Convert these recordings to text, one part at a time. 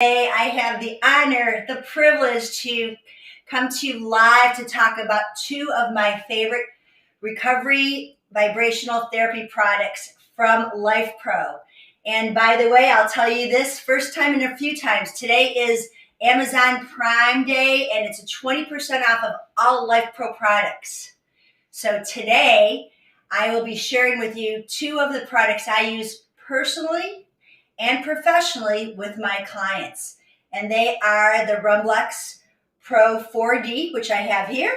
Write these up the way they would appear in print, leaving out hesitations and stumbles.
Today I have the honor, the privilege to come to you live to talk about two of my favorite recovery vibrational therapy products from Lifepro. And by the way, I'll tell you this first time and a few times. Today is Amazon Prime Day and it's a 20% off of all Lifepro products. So today I will be sharing with you two of the products I use personally and professionally with my clients. And they are the Rumblex Pro 4D, which I have here,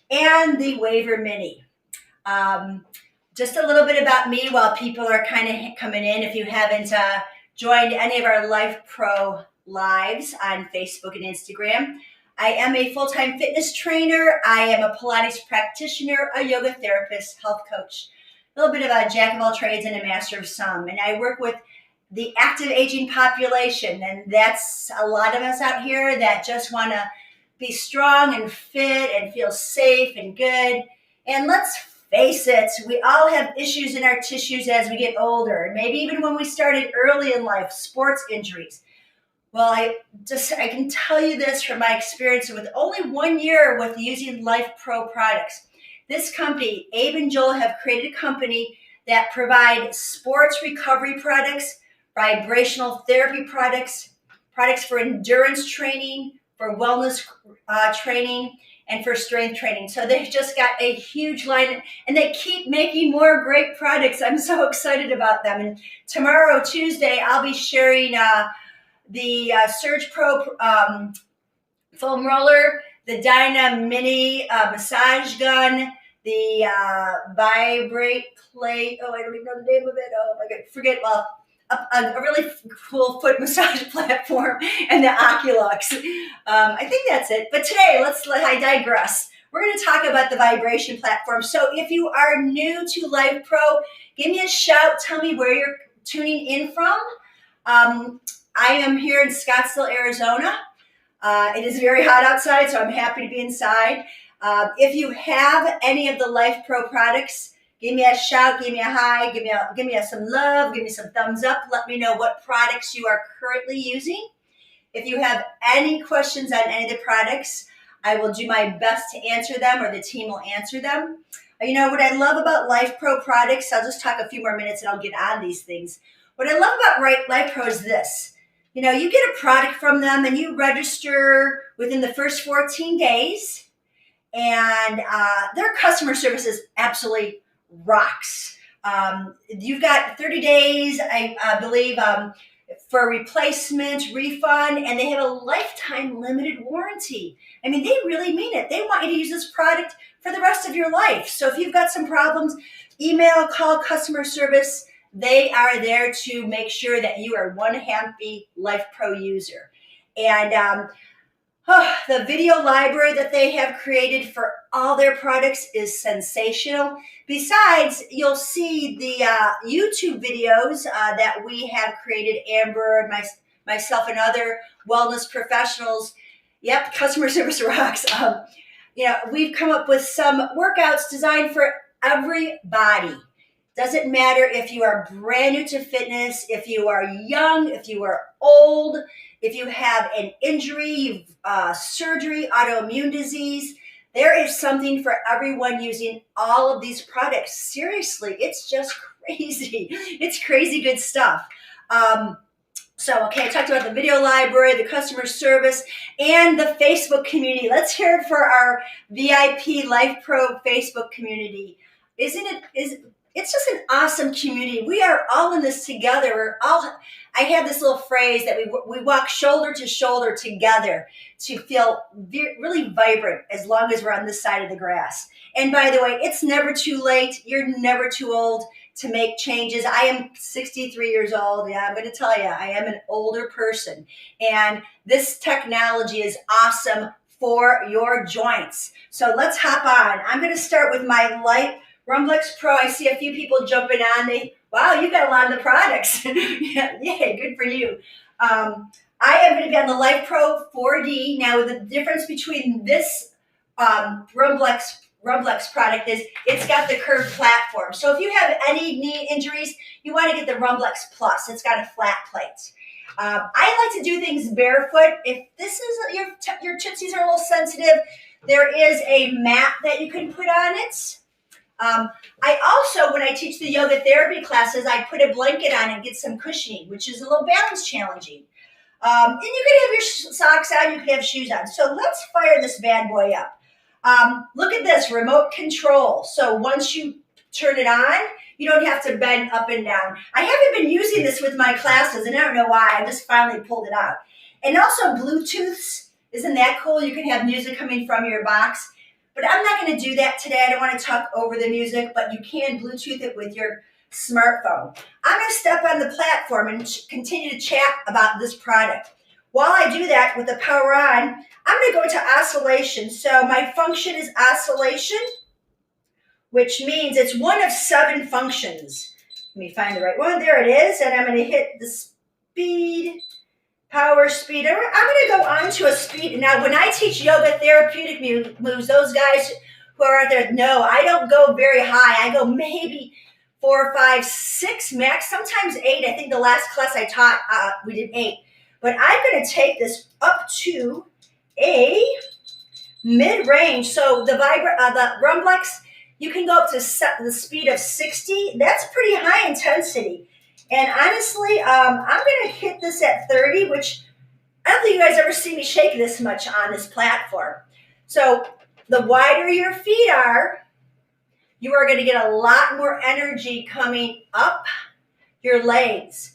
and the Waiver Mini. Just a little bit about me while people are kind of coming in. If you haven't joined any of our Lifepro lives on Facebook and Instagram, I am a full-time fitness trainer. I am a Pilates practitioner, a yoga therapist, health coach, a little bit of a jack of all trades and a master of some. And I work with the active aging population, and that's a lot of us out here that just want to be strong and fit and feel safe and good. And let's face it, we all have issues in our tissues as we get older, and maybe even when we started early in life, sports injuries. Well, I can tell you this from my experience with only 1 year with using Lifepro products. This company, Abe and Joel, have created a company that provide sports recovery products, vibrational therapy products, products for endurance training, for wellness training, and for strength training. So they've just got a huge line, and they keep making more great products. I'm so excited about them. And tomorrow, Tuesday, I'll be sharing the Surge Pro foam roller, the Dyna Mini massage gun, the Vibrate Play. Oh, I don't even know the name of it. Oh my God, forget. Well, a really cool foot massage platform, and the Oculux. I think that's it. But today, I digress. We're going to talk about the vibration platform. So if you are new to Lifepro, give me a shout. Tell me where you're tuning in from. I am here in Scottsdale, Arizona. It is very hot outside, so I'm happy to be inside. If you have any of the Lifepro products, give me a shout, give me a hi, give me some love, give me some thumbs up. Let me know what products you are currently using. If you have any questions on any of the products, I will do my best to answer them, or the team will answer them. You know, what I love about Lifepro products, I'll just talk a few more minutes and I'll get on these things. What I love about Lifepro is this. You know, you get a product from them and you register within the first 14 days, and their customer service is absolutely rocks. You've got 30 days, I believe, for replacement, refund, and they have a lifetime limited warranty. I mean, they really mean it. They want you to use this product for the rest of your life. So if you've got some problems, email, call customer service. They are there to make sure that you are one happy Lifepro user. And the video library that they have created for all their products is sensational. Besides, you'll see the YouTube videos that we have created, Amber and myself and other wellness professionals. Yep, customer service rocks. We've come up with some workouts designed for everybody. Doesn't matter if you are brand new to fitness, if you are young, if you are old, if you have an injury, surgery, autoimmune disease. There is something for everyone using all of these products. Seriously, it's just crazy. It's crazy good stuff. I talked about the video library, the customer service, and the Facebook community. Let's hear it for our VIP Lifepro Facebook community. It's just an awesome community. We are all in this together. I have this little phrase that we walk shoulder to shoulder together to feel really vibrant as long as we're on this side of the grass. And by the way, it's never too late. You're never too old to make changes. I am 63 years old. Yeah, I'm going to tell you, I am an older person. And this technology is awesome for your joints. So let's hop on. I'm going to start with my Rumblex Pro. I see a few people jumping on. Wow, you got a lot of the products. Yeah, good for you. I am going to be on the Lifepro 4D. Now, the difference between this Rumblex product is it's got the curved platform. So if you have any knee injuries, you want to get the Rumblex Plus. It's got a flat plate. I like to do things barefoot. If this is your tootsies are a little sensitive, there is a mat that you can put on it. I also, when I teach the yoga therapy classes, I put a blanket on and get some cushioning, which is a little balance challenging. And you can have your socks on, you can have shoes on. So let's fire this bad boy up. Look at this, remote control. So once you turn it on, you don't have to bend up and down. I haven't been using this with my classes, and I don't know why. I just finally pulled it out. And also Bluetooth. Isn't that cool? You can have music coming from your box. But I'm not going to do that today. I don't want to talk over the music, but you can Bluetooth it with your smartphone. I'm going to step on the platform and continue to chat about this product. While I do that with the power on, I'm going to go into oscillation. So my function is oscillation, which means it's one of 7 functions. Let me find the right one. There it is. And I'm going to hit the speed, power, speed. I'm going to go on to a speed. Now, when I teach yoga therapeutic moves, those guys who are out there know I don't go very high. I go maybe 4, 5, 6 max, sometimes 8. I think the last class I taught, we did 8. But I'm going to take this up to a mid-range. So the Rumblex, you can go up to the speed of 60. That's pretty high intensity. And honestly, I'm going to hit this at 30, which I don't think you guys ever see me shake this much on this platform. So the wider your feet are, you are going to get a lot more energy coming up your legs.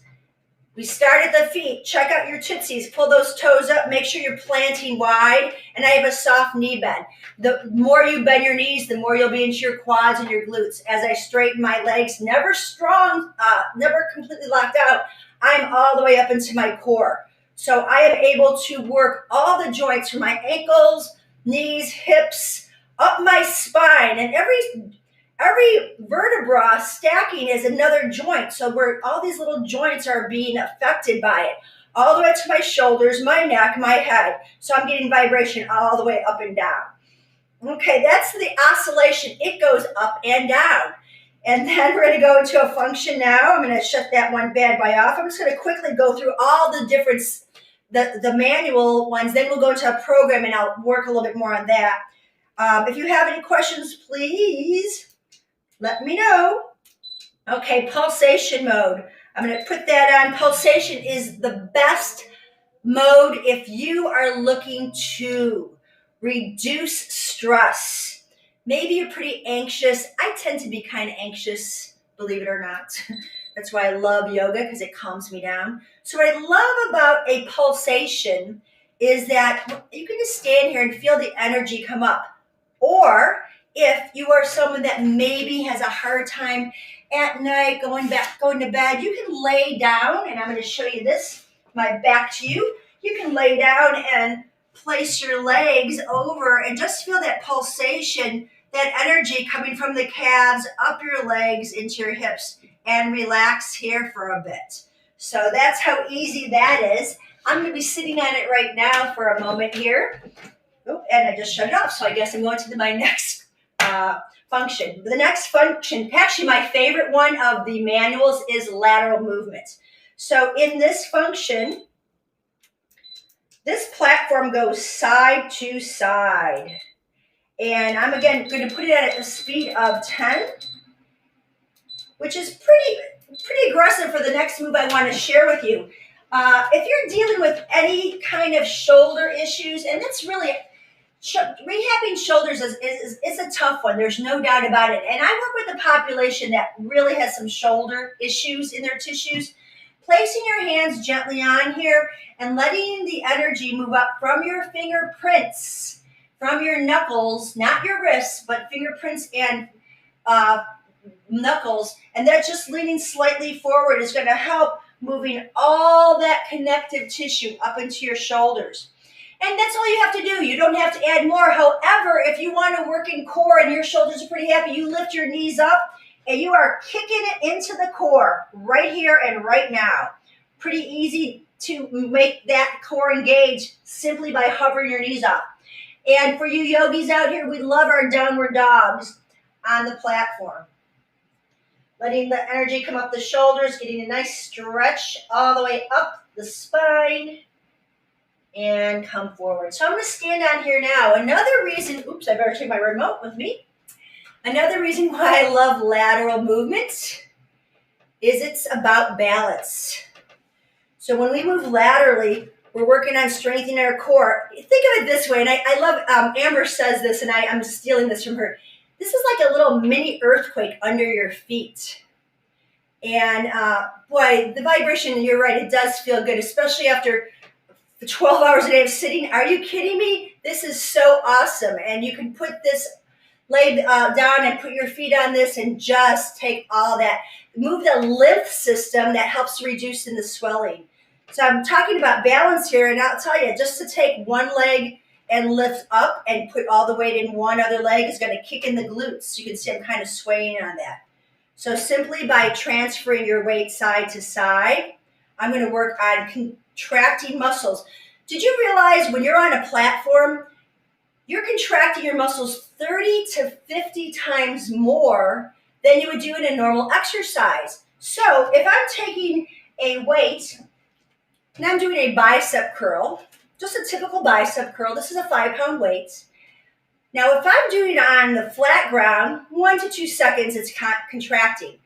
We start at the feet. Check out your tootsies. Pull those toes up. Make sure you're planting wide. And I have a soft knee bend. The more you bend your knees, the more you'll be into your quads and your glutes. As I straighten my legs, never strong, never completely locked out, I'm all the way up into my core. So I am able to work all the joints from my ankles, knees, hips, up my spine. And every vertebra stacking is another joint. So all these little joints are being affected by it. All the way to my shoulders, my neck, my head. So I'm getting vibration all the way up and down. Okay, that's the oscillation. It goes up and down. And then we're going to go into a function now. I'm going to shut that one bad boy off. I'm just going to quickly go through all the different, the manual ones. Then we'll go into a program and I'll work a little bit more on that. If you have any questions, please let me know. Okay, pulsation mode. I'm going to put that on. Pulsation is the best mode if you are looking to reduce stress. Maybe you're pretty anxious. I tend to be kind of anxious, believe it or not. That's why I love yoga, because it calms me down. So what I love about a pulsation is that you can just stand here and feel the energy come up. Or if you are someone that maybe has a hard time at night going to bed, you can lay down, and I'm going to show you this, my back to you. You can lay down and place your legs over and just feel that pulsation, that energy coming from the calves up your legs into your hips, and relax here for a bit. So that's how easy that is. I'm going to be sitting on it right now for a moment here. Oh, and I just shut it off, so I guess I'm going to my next function. The next function, actually my favorite one of the manuals, is lateral movement. So in this function, this platform goes side to side. And I'm again going to put it at a speed of 10, which is pretty aggressive for the next move I want to share with you. If you're dealing with any kind of shoulder issues, and that's really, rehabbing shoulders is a tough one. There's no doubt about it. And I work with a population that really has some shoulder issues in their tissues. Placing your hands gently on here and letting the energy move up from your fingerprints, from your knuckles, not your wrists, but fingerprints and knuckles. And that's just leaning slightly forward is going to help moving all that connective tissue up into your shoulders. And that's all you have to do. You don't have to add more. However, if you want to work in core and your shoulders are pretty happy, you lift your knees up and you are kicking it into the core right here and right now. Pretty easy to make that core engage simply by hovering your knees up. And for you yogis out here, we love our downward dogs on the platform. Letting the energy come up the shoulders, getting a nice stretch all the way up the spine and come forward. So I'm going to stand on here now. Another reason, oops, I better take my remote with me. Another reason why I love lateral movements is it's about balance. So when we move laterally, we're working on strengthening our core. Think of it this way, and I love, Amber says this, and I'm stealing this from her. This is like a little mini earthquake under your feet. And boy, the vibration, you're right, it does feel good, especially after 12 hours a day of sitting. Are you kidding me? This is so awesome. And you can put this, lay down and put your feet on this and just take all that. Move the lymph system that helps reduce in the swelling. So I'm talking about balance here, and I'll tell you, just to take one leg and lift up and put all the weight in one other leg is going to kick in the glutes. You can see I'm kind of swaying on that. So simply by transferring your weight side to side, I'm going to work on contracting muscles. Did you realize when you're on a platform, you're contracting your muscles 30 to 50 times more than you would do in a normal exercise? So if I'm taking a weight and I'm doing a bicep curl, just a typical bicep curl, this is a 5-pound weight. Now, if I'm doing it on the flat ground, 1 to 2 seconds, it's contracting.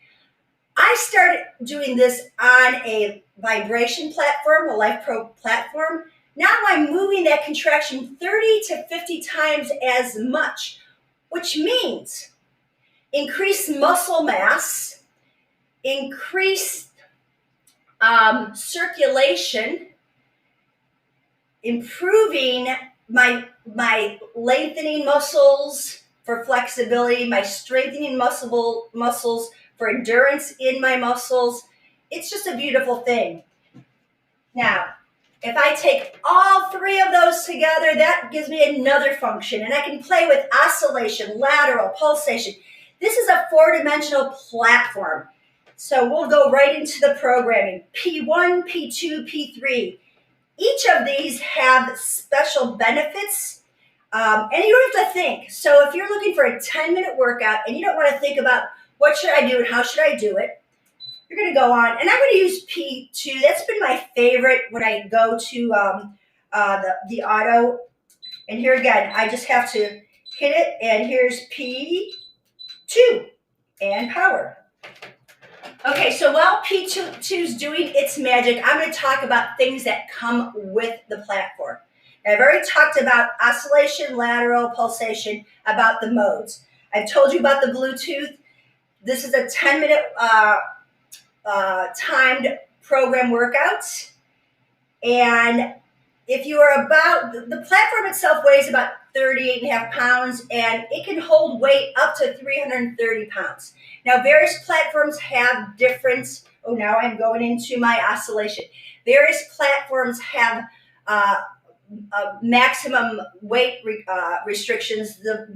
I started doing this on a vibration platform, a Lifepro platform. Now I'm moving that contraction 30 to 50 times as much, which means increased muscle mass, increased circulation, improving my lengthening muscles for flexibility, my strengthening muscles for endurance in my muscles. It's just a beautiful thing. Now, if I take all 3 of those together, that gives me another function, and I can play with oscillation, lateral, pulsation. This is a 4-dimensional platform. So we'll go right into the programming. P1, P2, P3. Each of these have special benefits, and you don't have to think. So if you're looking for a 10-minute workout and you don't want to think about what should I do and how should I do it, you're going to go on. And I'm going to use P2. That's been my favorite when I go to the auto. And here again, I just have to hit it, and here's P2 and power. Okay, so while P2 is doing its magic, I'm going to talk about things that come with the platform. Now, I've already talked about oscillation, lateral, pulsation, about the modes. I've told you about the Bluetooth. This is a 10-minute timed program workout. And if you are the platform itself weighs about 38.5 pounds, and it can hold weight up to 330 pounds. Now, various platforms have different, now I'm going into my oscillation. Various platforms have maximum weight restrictions. The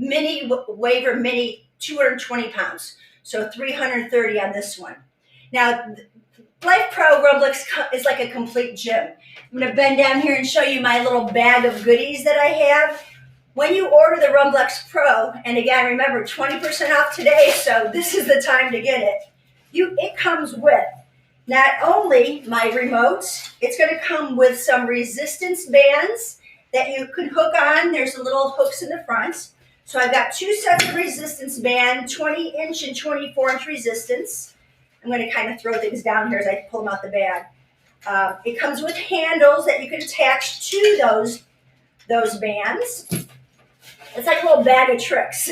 Waver Mini, 220 pounds. So 330 on this one. Now, Lifepro Rumblex is like a complete gym. I'm going to bend down here and show you my little bag of goodies that I have. When you order the Rumblex Pro, and again, remember, 20% off today, so this is the time to get it. It comes with not only my remote, it's going to come with some resistance bands that you can hook on. There's little hooks in the front. So I've got 2 sets of resistance band, 20-inch and 24-inch resistance. I'm going to kind of throw things down here as I pull them out the bag. It comes with handles that you can attach to those bands. It's like a little bag of tricks.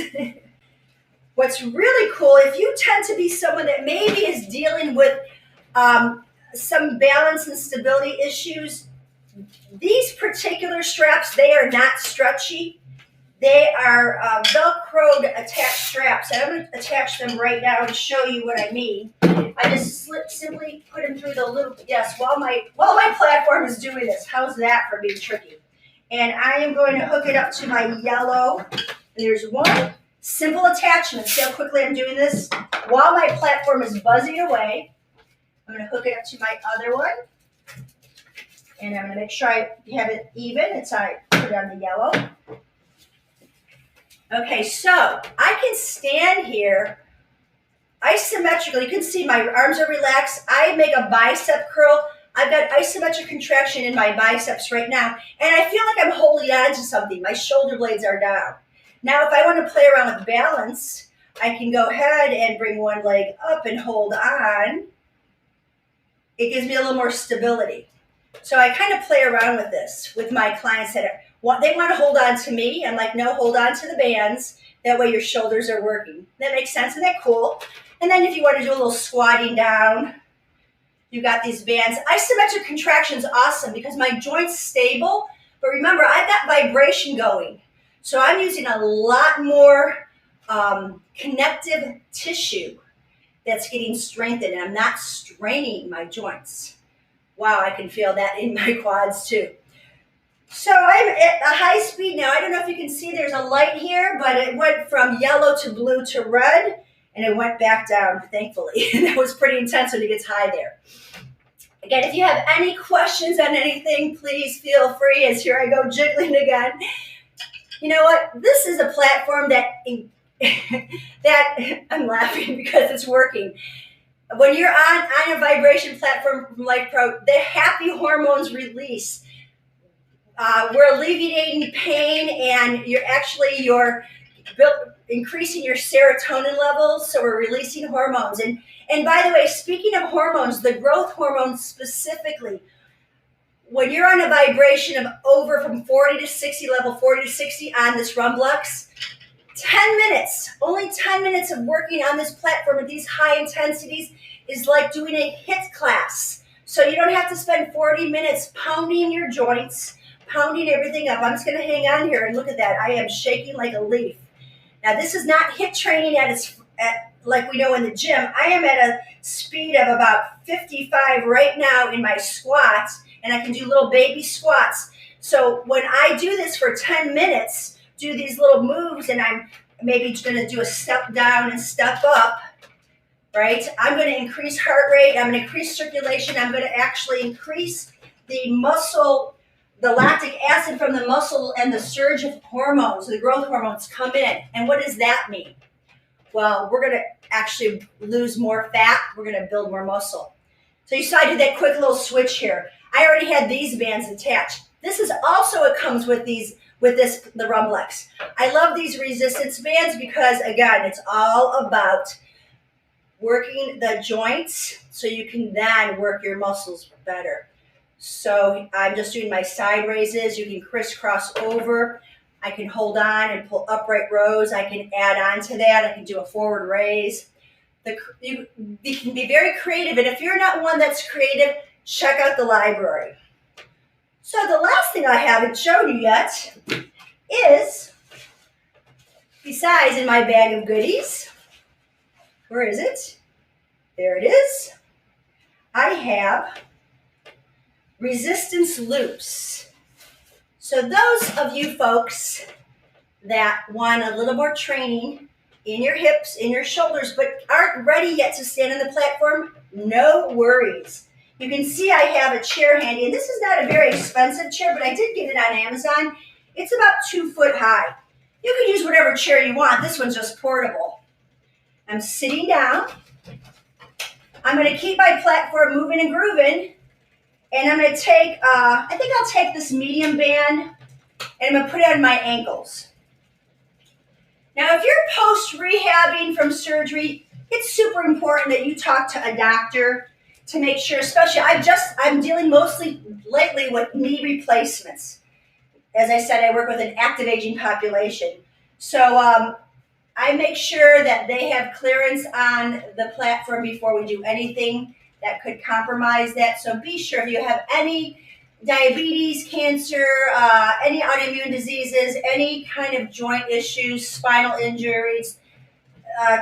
What's really cool, if you tend to be someone that maybe is dealing with some balance and stability issues, these particular straps, they are not stretchy. They are Velcroed attached straps. And I'm going to attach them right now and show you what I mean. I just simply put them through the loop. Yes, while my platform is doing this. How's that for being tricky? And I am going to hook it up to my yellow. And there's one simple attachment. See how quickly I'm doing this? While my platform is buzzing away, I'm going to hook it up to my other one. And I'm going to make sure I have it even. I put it on the yellow. Okay, so I can stand here isometrically. You can see my arms are relaxed. I make a bicep curl. I've got isometric contraction in my biceps right now, and I feel like I'm holding on to something. My shoulder blades are down. Now, if I want to play around with balance, I can go ahead and bring one leg up and hold on. It gives me a little more stability. So I kind of play around with this with my clients that they want to hold on to me. I'm like, no, hold on to the bands. That way your shoulders are working. That makes sense. Isn't that cool? And then if you want to do a little squatting down, you got these bands. Isometric contraction is awesome because my joint's stable. But remember, I've got vibration going. So I'm using a lot more connective tissue that's getting strengthened, and I'm not straining my joints. Wow, I can feel that in my quads too. So I'm at a high speed now. I don't know if you can see there's a light here, but it went from yellow to blue to red, and it went back down, thankfully. And that was pretty intense when it gets high there. Again, if you have any questions on anything, please feel free, as here I go jiggling again. You know what? This is a platform that I'm laughing because it's working. When you're on a vibration platform from Lifepro, the happy hormones release. We're alleviating pain, and you're increasing your serotonin levels, so we're releasing hormones. And by the way, speaking of hormones, the growth hormones specifically, when you're on a vibration of over from 40 to 60, level 40 to 60 on this Rumblex, 10 minutes, only 10 minutes of working on this platform at these high intensities is like doing a HIIT class. So you don't have to spend 40 minutes pounding your joints, pounding everything up. I'm just going to hang on here and look at that. I am shaking like a leaf. Now, this is not HIIT training like we know in the gym. I am at a speed of about 55 right now in my squats, and I can do little baby squats. So when I do this for 10 minutes, do these little moves, and I'm maybe going to do a step down and step up, right? I'm going to increase heart rate. I'm going to increase circulation. I'm going to actually increase the muscle, the lactic acid from the muscle, and the surge of hormones, the growth hormones come in. And what does that mean? Well, we're going to actually lose more fat. We're going to build more muscle. So you saw I did that quick little switch here. I already had these bands attached. This is also, it comes with the Rumblex. I love these resistance bands because, again, it's all about working the joints so you can then work your muscles better. So I'm just doing my side raises. You can crisscross over. I can hold on and pull upright rows. I can add on to that. I can do a forward raise. You can be very creative. And if you're not one that's creative, check out the library. So the last thing I haven't shown you yet is, besides in my bag of goodies, where is it? There it is. I have resistance loops. So those of you folks that want a little more training in your hips, in your shoulders, but aren't ready yet to stand on the platform, no worries. You can see I have a chair handy, and this is not a very expensive chair, but I did get it on Amazon. It's about 2 foot high. You can use whatever chair you want. This one's just portable. I'm sitting down. I'm going to keep my platform moving and grooving, and I'm going to take, I think I'll take this medium band, and I'm going to put it on my ankles. Now, if you're post-rehabbing from surgery, it's super important that you talk to a doctor to make sure, especially, I'm dealing mostly lately with knee replacements. As I said, I work with an active aging population. So I make sure that they have clearance on the platform before we do anything that could compromise that. So be sure if you have any diabetes, cancer, any autoimmune diseases, any kind of joint issues, spinal injuries,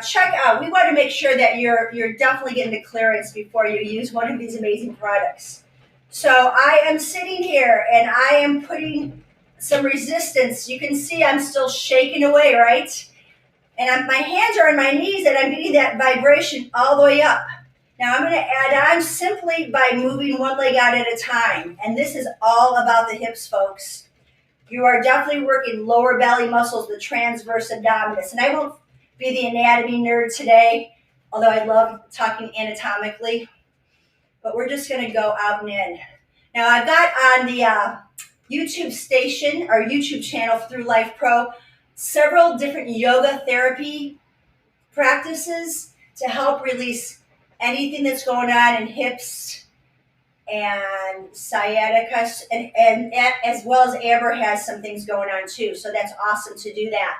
check out. We want to make sure that you're definitely getting the clearance before you use one of these amazing products. So I am sitting here and I am putting some resistance. You can see I'm still shaking away, right? And my hands are on my knees and I'm getting that vibration all the way up. Now I'm going to add on simply by moving one leg out at a time. And this is all about the hips, folks. You are definitely working lower belly muscles, the transverse abdominis. And I won't be the anatomy nerd today, although I love talking anatomically. but we're just going to go out and in. Now I've got on the YouTube station, our YouTube channel through Lifepro, several different yoga therapy practices to help release anything that's going on in hips and sciatica, and as well as Amber has some things going on too. So that's awesome to do that,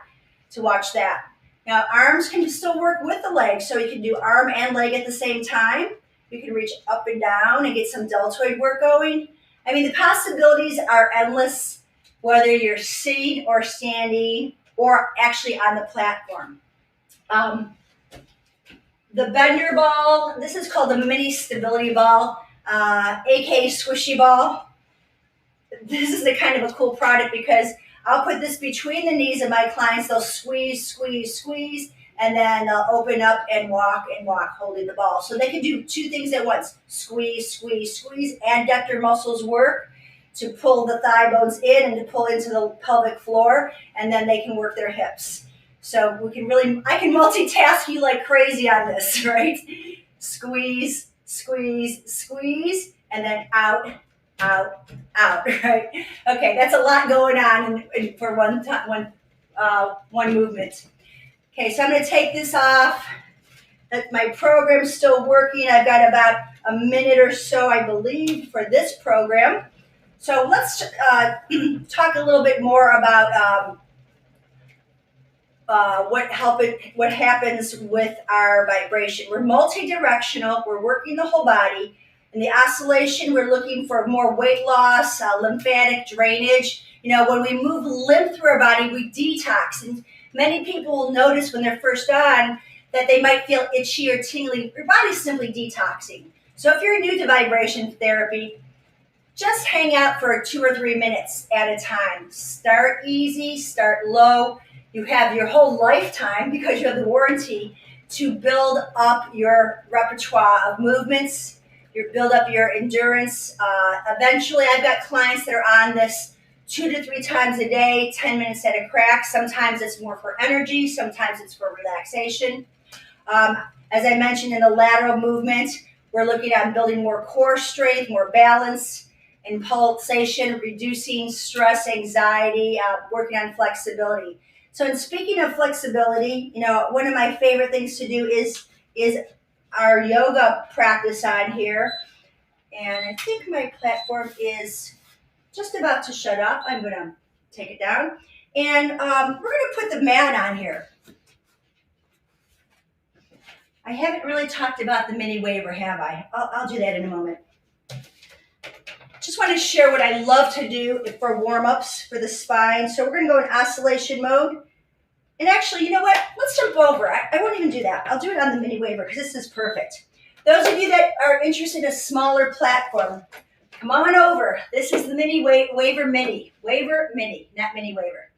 to watch that. Now arms can still work with the legs, so you can do arm and leg at the same time. You can reach up and down and get some deltoid work going. I mean, the possibilities are endless, whether you're sitting or standing or actually on the platform. The bender ball, this is called the mini stability ball, aka squishy ball. This is the kind of a cool product because I'll put this between the knees of my clients. They'll squeeze, squeeze, squeeze, and then they'll open up and walk holding the ball. So they can do two things at once: squeeze, squeeze, squeeze, adductor muscles work to pull the thigh bones in and to pull into the pelvic floor, and then they can work their hips. So we can really, I can multitask you like crazy on this, right? Squeeze, squeeze, squeeze, and then out, out, out, right? Okay, that's a lot going on for one movement. Okay, so I'm going to take this off. My program's still working. I've got about a minute or so, I believe, for this program. So let's talk a little bit more about what happens with our vibration. We're multi-directional. We're working the whole body. In the oscillation, we're looking for more weight loss, lymphatic drainage. You know, when we move lymph through our body, we detox. And many people will notice when they're first on that they might feel itchy or tingly. Your body's simply detoxing. So if you're new to vibration therapy, just hang out for 2 or 3 minutes at a time. Start easy, start low. You have your whole lifetime, because you have the warranty, to build up your repertoire of movements, build up your endurance. Eventually, I've got clients that are on this 2 to 3 times a day, 10 minutes at a crack. Sometimes it's more for energy, sometimes it's for relaxation. As I mentioned in the lateral movement, we're looking at building more core strength, more balance, and pulsation, reducing stress, anxiety, working on flexibility. So in speaking of flexibility, you know, one of my favorite things to do is our yoga practice on here. And I think my platform is just about to shut off. I'm going to take it down. And we're going to put the mat on here. I haven't really talked about the mini waiver, have I? I'll do that in a moment. Just want to share what I love to do for warm-ups for the spine. So we're going to go in oscillation mode. And actually, you know what? Let's jump over. I won't even do that. I'll do it on the mini waiver because this is perfect. Those of you that are interested in a smaller platform, come on over. This is the mini waiver mini. Waiver mini, not mini waiver.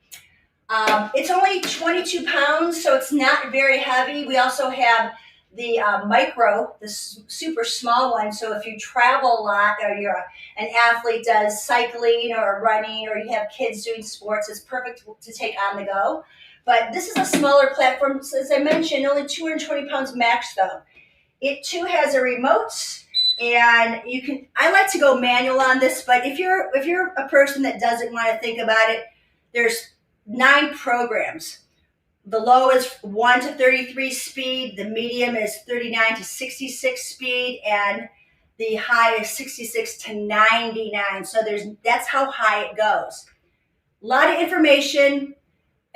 It's only 22 pounds, so it's not very heavy. We also have the micro, the super small one. So if you travel a lot, or you're an athlete, does cycling or running, or you have kids doing sports, it's perfect to take on the go. But this is a smaller platform. So as I mentioned, only 220 pounds max though. It too has a remote, and you can. I like to go manual on this, but if you're a person that doesn't want to think about it, there's 9 programs. The low is 1 to 33 speed, the medium is 39 to 66 speed, and the high is 66 to 99. So that's how high it goes. A lot of information.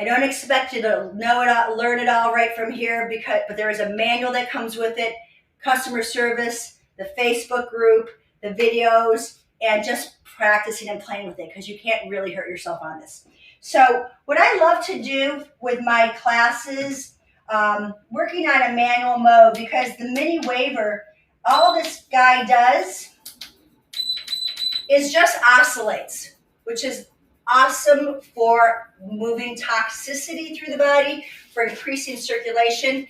I don't expect you to know it all, learn it all right from here, but there is a manual that comes with it, customer service, the Facebook group, the videos, and just practicing and playing with it, because you can't really hurt yourself on this. So what I love to do with my classes, working on a manual mode, because the mini waiver, all this guy does is just oscillates, which is awesome for moving toxicity through the body, for increasing circulation.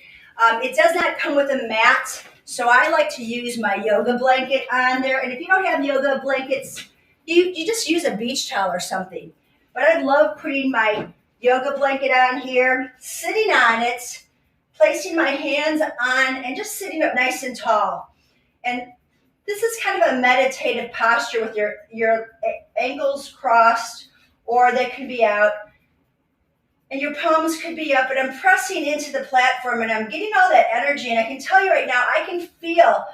It does not come with a mat, so I like to use my yoga blanket on there. And if you don't have yoga blankets, you just use a beach towel or something. But I love putting my yoga blanket on here, sitting on it, placing my hands on, and just sitting up nice and tall. And This is kind of a meditative posture with your ankles crossed, or they could be out, and your palms could be up, and I'm pressing into the platform and I'm getting all that energy. And I can tell you right now, I can feel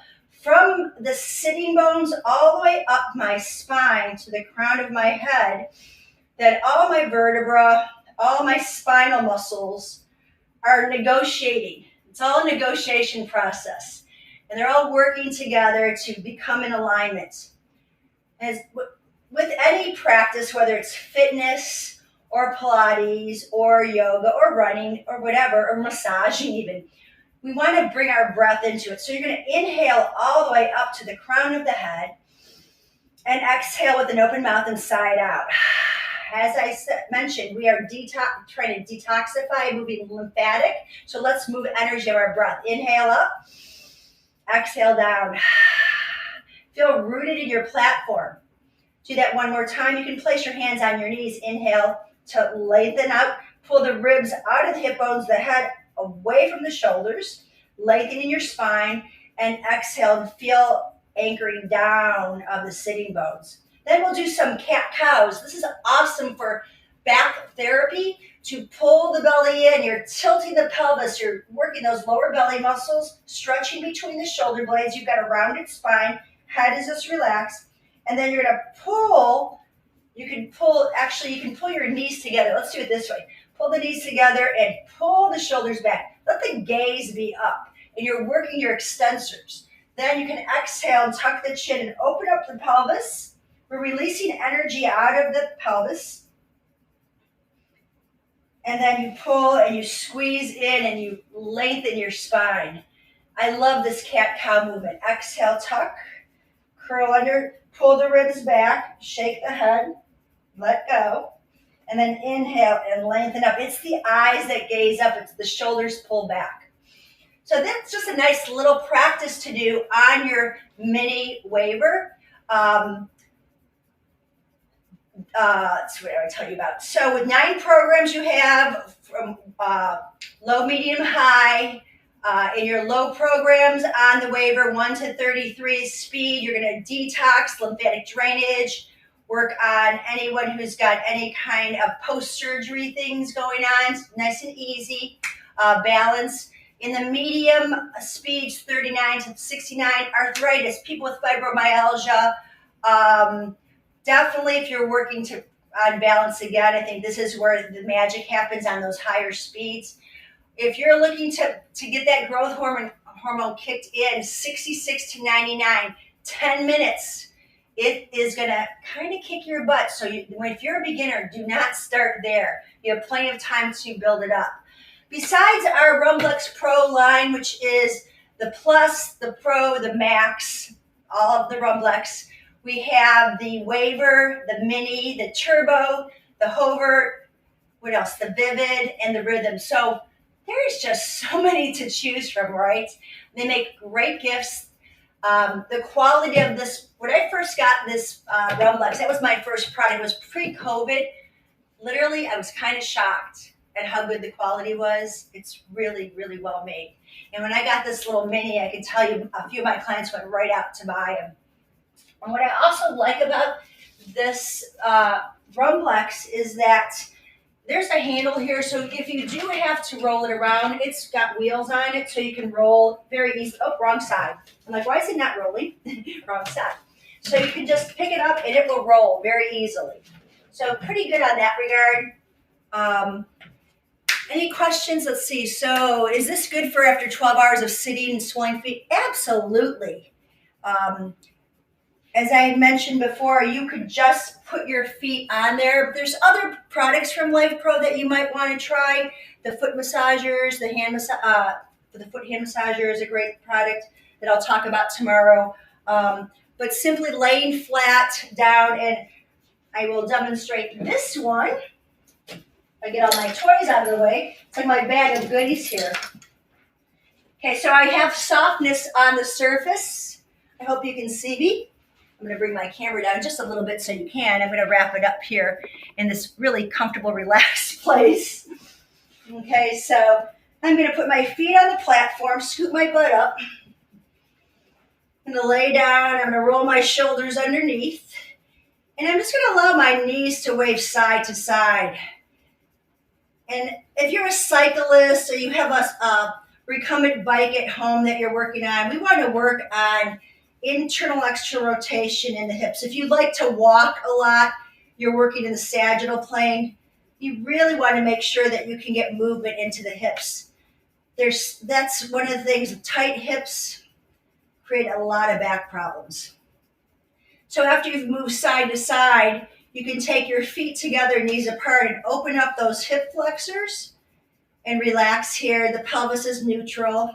from the sitting bones all the way up my spine to the crown of my head that all my vertebra, all my spinal muscles are negotiating. It's all a negotiation process. And they're all working together to become in alignment. As with any practice, whether it's fitness or Pilates or yoga or running or whatever, or massaging even, we want to bring our breath into it. So you're going to inhale all the way up to the crown of the head and exhale with an open mouth and side out. As I mentioned, we are trying to detoxify, moving lymphatic. So let's move energy of our breath. Inhale up, exhale down. Feel rooted in your platform. Do that one more time. You can place your hands on your knees. Inhale to lengthen out. Pull the ribs out of the hip bones, the head away from the shoulders, lengthening your spine, and exhale and feel anchoring down of the sitting bones. Then we'll do some cat-cows. This is awesome for back therapy, to pull the belly in. You're tilting the pelvis. You're working those lower belly muscles, stretching between the shoulder blades. You've got a rounded spine. Head is just relaxed. And then you're going to pull. You can pull your knees together. Let's do it this way. Pull the knees together and pull the shoulders back. Let the gaze be up. And you're working your extensors. Then you can exhale and tuck the chin and open up the pelvis. We're releasing energy out of the pelvis. And then you pull and you squeeze in and you lengthen your spine. I love this cat-cow movement. Exhale, tuck, curl under, pull the ribs back, shake the head, let go. And then inhale and lengthen up. It's the eyes that gaze up. It's the shoulders pull back. So that's just a nice little practice to do on your mini waiver. That's what I tell you about. So with 9 programs you have from low, medium, high. In your low programs on the waiver, 1 to 33 speed, you're going to detox, lymphatic drainage, work on anyone who's got any kind of post-surgery things going on, nice and easy, balance. In the medium speeds, 39 to 69, arthritis, people with fibromyalgia. Definitely if you're working on balance again, I think this is where the magic happens on those higher speeds. If you're looking to get that growth hormone kicked in, 66 to 99, 10 minutes, it is going to kind of kick your butt. So if you're a beginner, do not start there. You have plenty of time to build it up. Besides our Rumblex Pro line, which is the Plus, the Pro, the Max, all of the Rumblex, we have the Waiver, the Mini, the Turbo, the Hover, what else? The Vivid, and the Rhythm. So there's just so many to choose from, right? They make great gifts. The quality of this, when I first got this Rumblex, that was my first product. It was pre-COVID. Literally, I was kind of shocked at how good the quality was. It's really, really well made. And when I got this little mini, I can tell you a few of my clients went right out to buy them. And what I also like about this Rumblex is that there's a handle here, so if you do have to roll it around, it's got wheels on it, so you can roll very easily. Oh, wrong side. I'm like, why is it not rolling? Wrong side. So you can just pick it up and it will roll very easily. So pretty good on that regard. Any questions? Let's see. So is this good for after 12 hours of sitting and swelling feet? Absolutely. As I mentioned before, you could just put your feet on there. There's other products from Lifepro that you might want to try. The foot massagers, the foot hand massager is a great product that I'll talk about tomorrow. But simply laying flat down, and I will demonstrate this one. I get all my toys out of the way. It's like my bag of goodies here. Okay, so I have softness on the surface. I hope you can see me. I'm going to bring my camera down just a little bit so you can. I'm going to wrap it up here in this really comfortable, relaxed place. Okay, so I'm going to put my feet on the platform, scoot my butt up. I'm going to lay down. I'm going to roll my shoulders underneath. And I'm just going to allow my knees to wave side to side. And if you're a cyclist or you have a recumbent bike at home that you're working on, we want to work on internal external rotation in the hips. If you like to walk a lot, you're working in the sagittal plane, you really want to make sure that you can get movement into the hips. That's one of the things, tight hips create a lot of back problems. So after you've moved side to side, you can take your feet together, knees apart, and open up those hip flexors and relax here. The pelvis is neutral.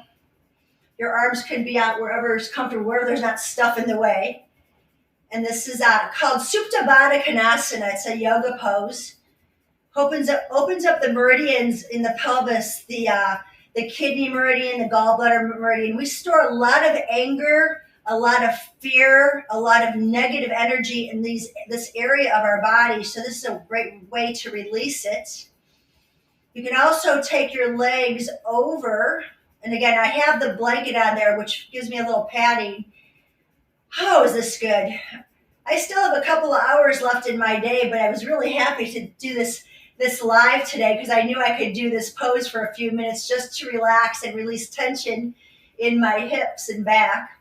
Your arms can be out wherever is comfortable, wherever there's not stuff in the way. And this is called Supta Baddha Konasana. It's a yoga pose. Opens up the meridians in the pelvis, the kidney meridian, the gallbladder meridian. We store a lot of anger, a lot of fear, a lot of negative energy in this area of our body. So this is a great way to release it. You can also take your legs over. And again, I have the blanket on there, which gives me a little padding. Oh, is this good? I still have a couple of hours left in my day, but I was really happy to do this live today because I knew I could do this pose for a few minutes just to relax and release tension in my hips and back.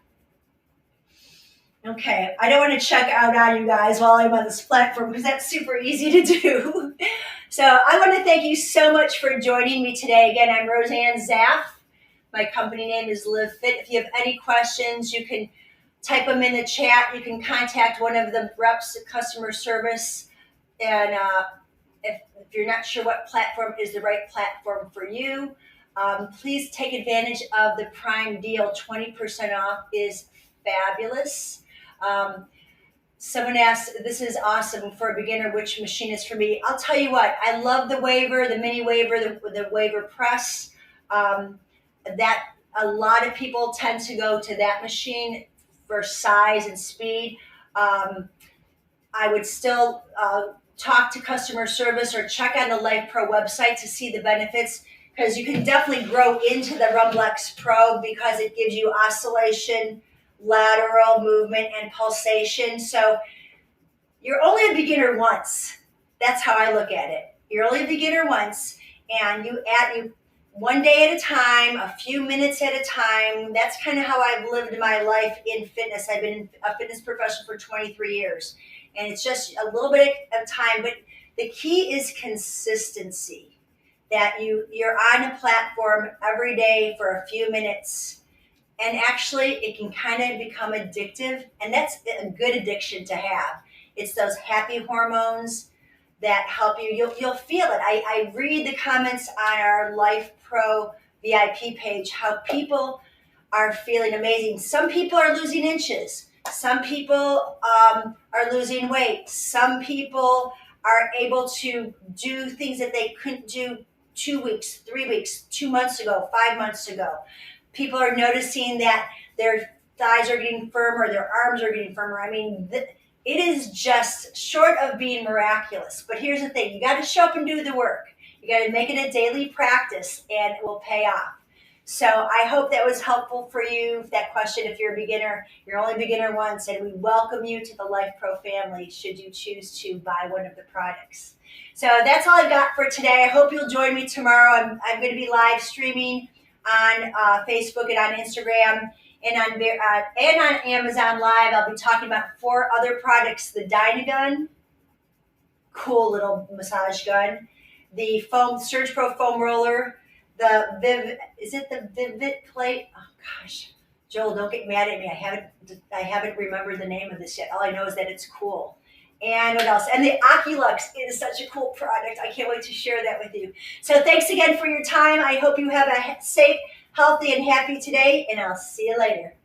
Okay, I don't want to check out on you guys while I'm on this platform because that's super easy to do. So I want to thank you so much for joining me today. Again, I'm Roseann June. My company name is Live Fit. If you have any questions, you can type them in the chat. You can contact one of the reps at customer service. And if you're not sure what platform is the right platform for you, please take advantage of the Prime deal. 20% off is fabulous. Someone asked, this is awesome for a beginner, which machine is for me? I'll tell you what, I love the Waver, the mini Waver, the Waver press. That a lot of people tend to go to that machine for size and speed. I would still talk to customer service or check on the Lifepro website to see the benefits, because you can definitely grow into the Rumblex Pro because it gives you oscillation, lateral movement, and pulsation. So you're only a beginner once. That's how I look at it. You're only a beginner once, and you one day at a time, a few minutes at a time. That's kind of how I've lived my life in fitness. I've been a fitness professional for 23 years, and it's just a little bit of time. But the key is consistency, that you're on a platform every day for a few minutes. And actually, it can kind of become addictive, and that's a good addiction to have. It's those happy hormones that help you. You'll feel it. I read the comments on our Lifepro VIP page, how people are feeling amazing. Some people are losing inches. Some people are losing weight. Some people are able to do things that they couldn't do 2 weeks, 3 weeks, 2 months ago, 5 months ago. People are noticing that their thighs are getting firmer, their arms are getting firmer. I mean, it is just short of being miraculous. But here's the thing. You got to show up and do the work. You got to make it a daily practice, and it will pay off. So I hope that was helpful for you. That question, if you're a beginner, you're only a beginner once, and we welcome you to the Lifepro family should you choose to buy one of the products. So that's all I've got for today. I hope you'll join me tomorrow. I'm going to be live streaming on Facebook and on Instagram and on Amazon Live. I'll be talking about 4 other products: the Dynagun, cool little massage gun, the Surge Pro foam roller, the Vivit plate. Oh gosh, Joel, don't get mad at me. I haven't remembered the name of this yet. All I know is that it's cool. And what else? And the Oculux is such a cool product. I can't wait to share that with you. So thanks again for your time. I hope you have a safe, healthy, and happy today, and I'll see you later.